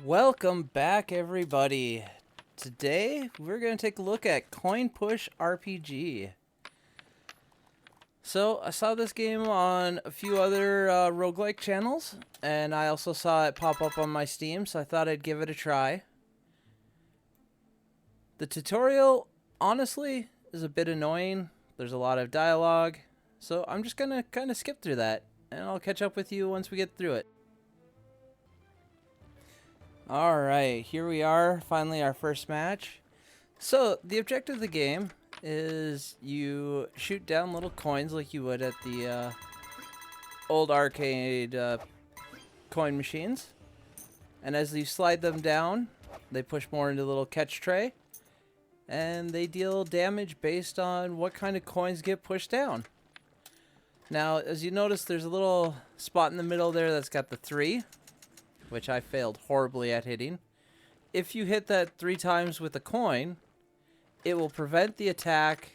Welcome back, everybody. Today, we're going to take a look at Coin Push RPG. So, I saw this game on a few other roguelike channels, and I also saw it pop up on my Steam, so I thought I'd give it a try. The tutorial, honestly, is a bit annoying. There's a lot of dialogue, so I'm just going to kind of skip through that, and I'll catch up with you once we get through it. Alright, here we are, finally our first match. So, the objective of the game is you shoot down little coins like you would at the old arcade coin machines. And as you slide them down, they push more into the little catch tray. And they deal damage based on what kind of coins get pushed down. Now, as you notice, there's a little spot in the middle there that's got the 3. Which I failed horribly at hitting. If you hit that 3 times with a coin, it will prevent the attack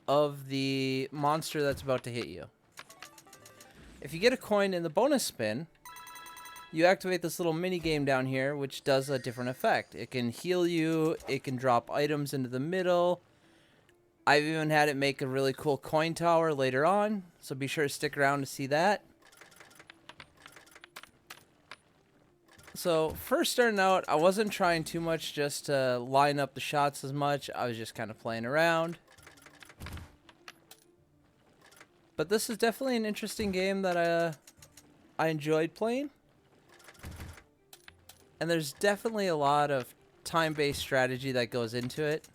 of the monster that's about to hit you. If you get a coin in the bonus spin, you activate this little mini game down here, which does a different effect. It can heal you, it can drop items into the middle. I've even had it make a really cool coin tower later on, so be sure to stick around to see that. So, first starting out, I wasn't trying too much just to line up the shots as much. I was just kind of playing around. But this is definitely an interesting game that I enjoyed playing. And there's definitely a lot of time-based strategy that goes into it.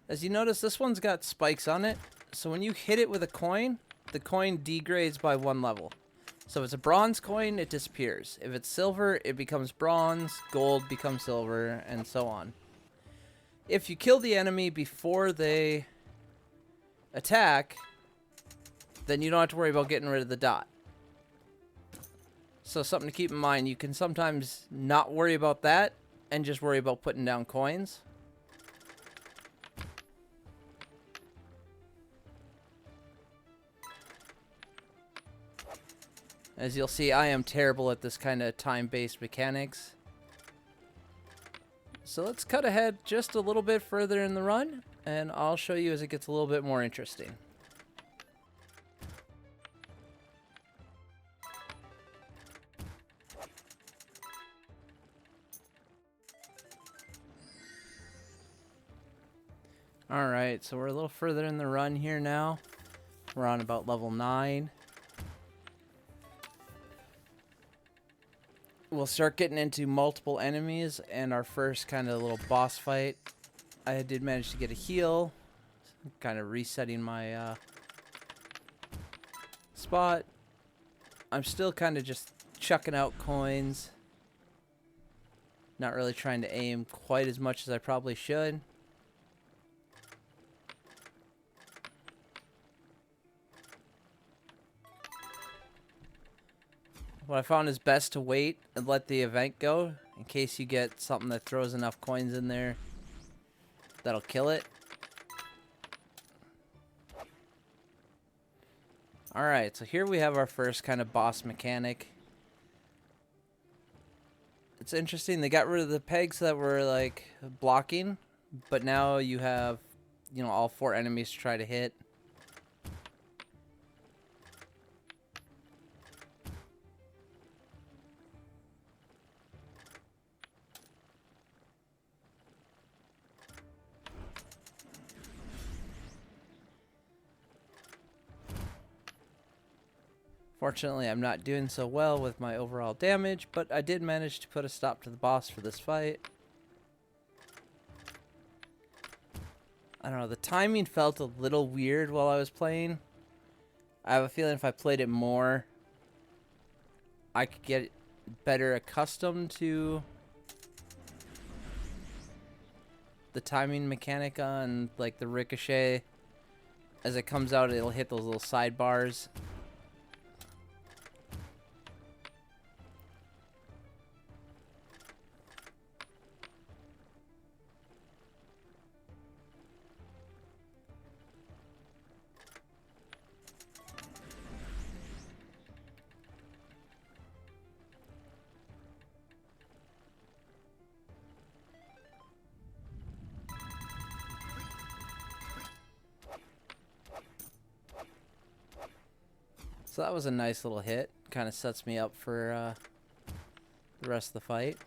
As you notice, this one's got spikes on it. So when you hit it with a coin, the coin degrades by 1 level. So if it's a bronze coin, it disappears. If it's silver, it becomes bronze, gold becomes silver, and so on. If you kill the enemy before they attack, then you don't have to worry about getting rid of the dot. So something to keep in mind, you can sometimes not worry about that and just worry about putting down coins. As you'll see, I am terrible at this kind of time-based mechanics. So let's cut ahead just a little bit further in the run, and I'll show you as it gets a little bit more interesting. Alright, so we're a little further in the run here now. We're on about level 9. We'll start getting into multiple enemies and our first kind of little boss fight. I did manage to get a heal, kind of resetting my spot. I'm still kind of just chucking out coins. Not really trying to aim quite as much as I probably should. What I found is best to wait and let the event go in case you get something that throws enough coins in there that'll kill it. Alright, so here we have our first kind of boss mechanic. It's interesting, they got rid of the pegs that were like blocking, but now you have, you know, all 4 enemies to try to hit. Fortunately, I'm not doing so well with my overall damage, but I did manage to put a stop to the boss for this fight. I don't know, the timing felt a little weird while I was playing. I have a feeling if I played it more, I could get better accustomed to the timing mechanic on, like, the ricochet. As it comes out, it'll hit those little sidebars. So that was a nice little hit. Kind of sets me up for the rest of the fight.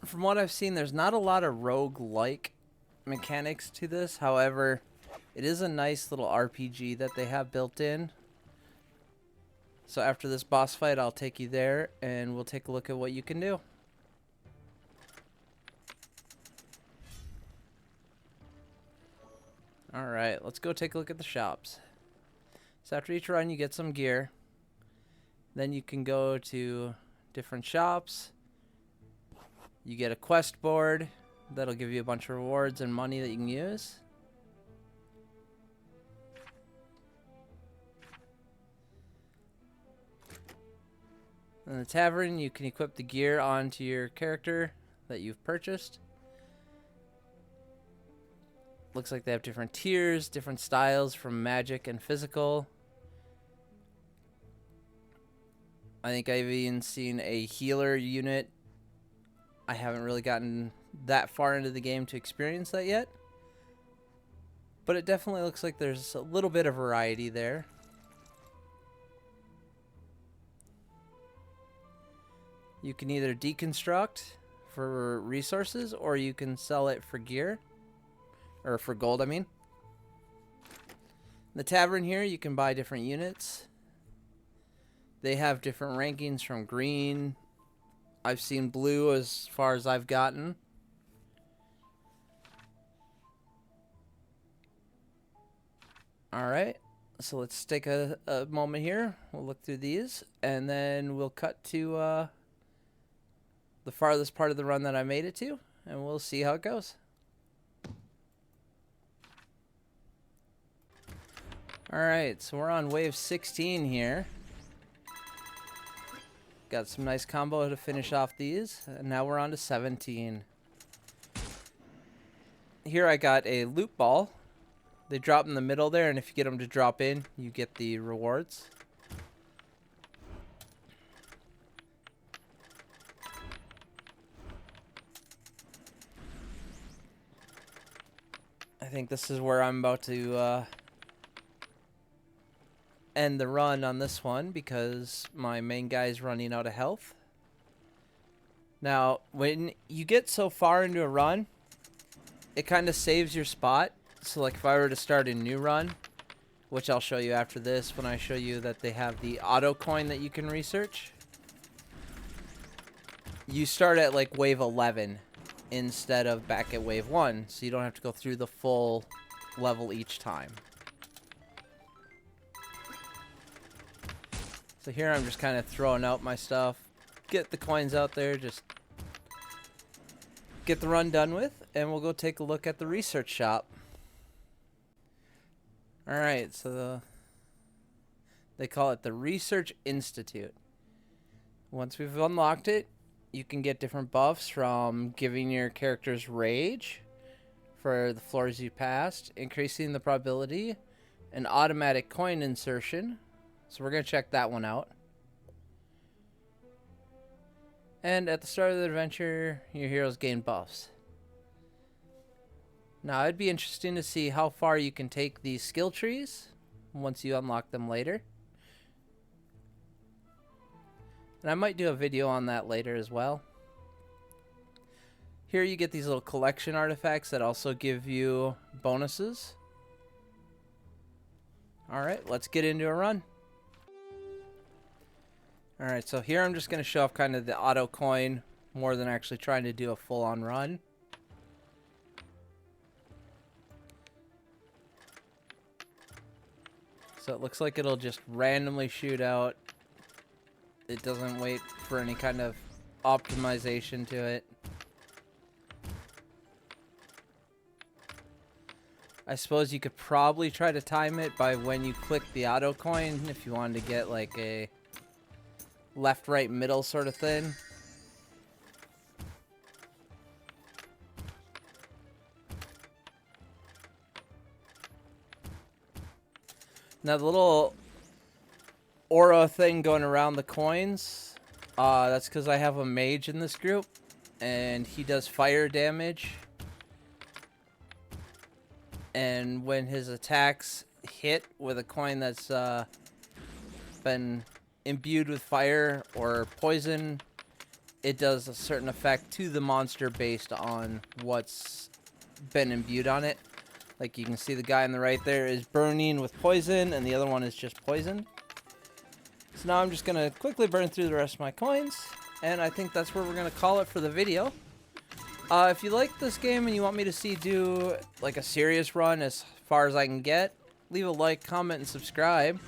From what I've seen, there's not a lot of rogue-like mechanics to this. However, it is a nice little RPG that they have built in. So after this boss fight, I'll take you there, and we'll take a look at what you can do. Alright, let's go take a look at the shops. So after each run, you get some gear. Then you can go to different shops. You get a quest board that'll give you a bunch of rewards and money that you can use. In the tavern, you can equip the gear onto your character that you've purchased. Looks like they have different tiers, different styles from magic and physical. I think I've even seen a healer unit. I haven't really gotten that far into the game to experience that yet. But it definitely looks like there's a little bit of variety there. You can either deconstruct for resources, or you can sell it for gear. Or for gold, I mean. In the tavern here, you can buy different units. They have different rankings from green. I've seen blue as far as I've gotten. Alright, so let's take a moment here. We'll look through these, and then we'll cut to the farthest part of the run that I made it to, and we'll see how it goes. Alright, so we're on wave 16 here. Got some nice combo to finish off these, and now we're on to 17. Here I got a loot ball. They drop in the middle there, and if you get them to drop in, you get the rewards. I think this is where I'm about to end the run on this one, because my main guy's running out of health. Now, when you get so far into a run, it kind of saves your spot. So like if I were to start a new run, which I'll show you after this when I show you that they have the auto coin that you can research. You start at like wave 11 instead of back at wave 1, so you don't have to go through the full level each time. So here I'm just kind of throwing out my stuff, get the coins out there, just get the run done with, and we'll go take a look at the research shop. Alright, so they call it the Research Institute. Once we've unlocked it, you can get different buffs from giving your characters rage for the floors you passed, increasing the probability, and automatic coin insertion. So we're going to check that one out. And at the start of the adventure, your heroes gain buffs. Now, it'd be interesting to see how far you can take these skill trees once you unlock them later. And I might do a video on that later as well. Here you get these little collection artifacts that also give you bonuses. Alright, let's get into a run. Alright, so here I'm just going to show off kind of the auto coin more than actually trying to do a full-on run. So it looks like it'll just randomly shoot out. It doesn't wait for any kind of optimization to it. I suppose you could probably try to time it by when you click the auto coin if you wanted to get like a left, right, middle sort of thing. Now the little aura thing going around the coins, that's because I have a mage in this group, and he does fire damage. And when his attacks hit with a coin that's been imbued with fire or poison, it does a certain effect to the monster based on what's been imbued on it. Like you can see the guy on the right there is burning with poison, and the other one is just poisoned. So now I'm just going to quickly burn through the rest of my coins, and I think that's where we're going to call it for the video. If you like this game and you want me to do like a serious run as far as I can get, leave a like, comment, and subscribe.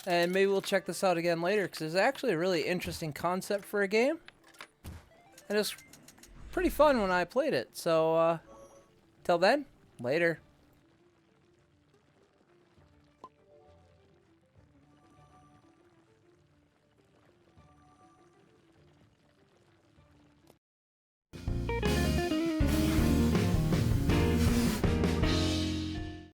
And maybe we'll check this out again later, because it's actually a really interesting concept for a game. And it's pretty fun when I played it. So, till then, later.